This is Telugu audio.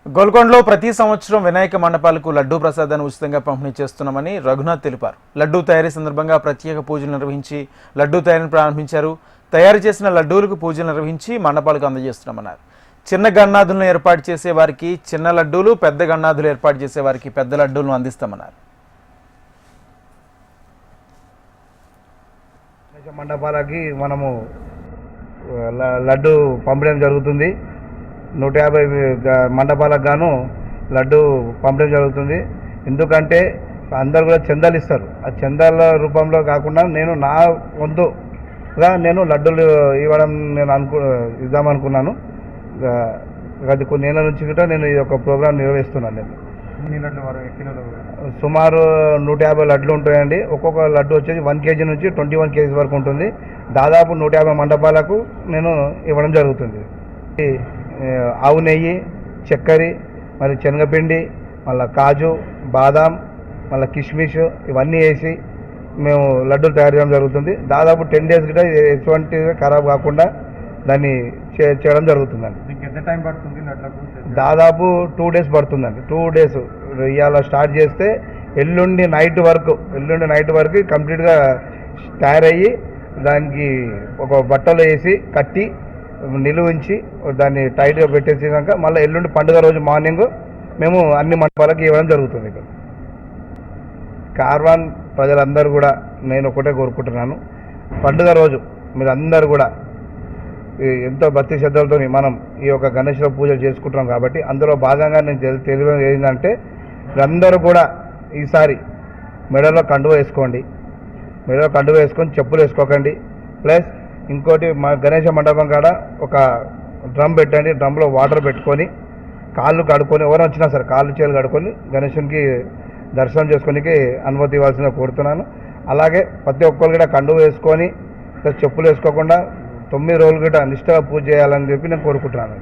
గోల్కొండలో ప్రతి సంవత్సరం వినాయక మండపాలకు లడ్డూ ప్రసాదాన్ని ఉచితంగా పంపిణీ చేస్తున్నామని రఘునాథ్ తెలిపారు. లడ్డూ తయారీ సందర్భంగా ప్రత్యేక పూజలు నిర్వహించి లడ్డూ తయారీని ప్రారంభించారు. తయారు చేసిన లడ్డూలకు పూజలు నిర్వహించి మండపాలకు అందజేస్తున్నామన్నారు. చిన్న గన్నాదులను ఏర్పాటు చేసే వారికి చిన్న లడ్డూలు, పెద్ద గన్నాదులు ఏర్పాటు చేసే వారికి పెద్ద లడ్డూలను అందిస్తామన్నారు. మండపాలకి మనము లడ్డు పంపడం జరుగుతుంది. 150 మండపాలకు గాను లడ్డు పంపడం జరుగుతుంది. ఎందుకంటే అందరు కూడా చందాలు ఇస్తారు. ఆ చందాల రూపంలో కాకుండా నేను నా వంతుగా నేను లడ్డూలు ఇద్దామనుకున్నాను. అది కొన్ని ఏళ్ళ నుంచి కూడా నేను ఈ యొక్క ప్రోగ్రాం నిర్వహిస్తున్నాను. సుమారు 150 లడ్లు ఉంటాయండి. ఒక్కొక్క లడ్డు వచ్చేసి 1 kg నుంచి 21 kg వరకు ఉంటుంది. దాదాపు 150 మండపాలకు నేను ఇవ్వడం జరుగుతుంది. ఆవు నెయ్యి, చక్కెర, మరి శనగపిండి, మళ్ళీ కాజు, బాదాం, మళ్ళీ కిష్మిష్ ఇవన్నీ వేసి మేము లడ్డూలు తయారు చేయడం జరుగుతుంది. దాదాపు 10 days కూడా ఎటువంటి ఖరాబ్ కాకుండా దాన్ని చేయడం జరుగుతుందండి. ఎంత టైం పడుతుంది? దాదాపు 2 days పడుతుందండి. 2 days ఇవాళ స్టార్ట్ చేస్తే ఎల్లుండి నైట్ వరకు కంప్లీట్గా తయారయ్యి దానికి ఒక బట్టలు వేసి కట్టి నిలువించి దాన్ని టైట్గా పెట్టేసినాక మళ్ళీ ఎల్లుండి పండుగ రోజు మార్నింగ్ మేము అన్ని మండపాలకు ఇవ్వడం జరుగుతుంది. ఇక్కడ కార్వాన్ ప్రజలందరూ కూడా నేను ఒకటే కోరుకుంటున్నాను, పండుగ రోజు మీరు అందరూ కూడా ఎంతో భక్తి శ్రద్ధలతో మనం ఈ యొక్క గణేశ పూజలు చేసుకుంటున్నాం కాబట్టి అందులో భాగంగా నేను తెలియడం ఏంటంటే మీరందరూ కూడా ఈసారి మెడలో కండువ వేసుకోండి. మెడలో కండువ వేసుకొని చెప్పులు వేసుకోకండి. ప్లస్ ఇంకోటి మా గణేశ మండపం కాడ ఒక డ్రమ్ పెట్టండి. డ్రమ్లో వాటర్ పెట్టుకొని కాళ్ళు కడుక్కొని ఎవరు వచ్చినా సరే కాళ్ళు చేతులు కడుక్కొని గణేశునికి దర్శనం చేసుకోనికి అనుమతి ఇవ్వాల్సిన కోరుతున్నాను. అలాగే ప్రతి ఒక్కరు కూడా కండువ వేసుకొని ప్లస్ చెప్పులు వేసుకోకుండా 9 రోజులు కూడా నిష్ఠగా పూజ చేయాలని చెప్పి నేను కోరుకుంటున్నాను.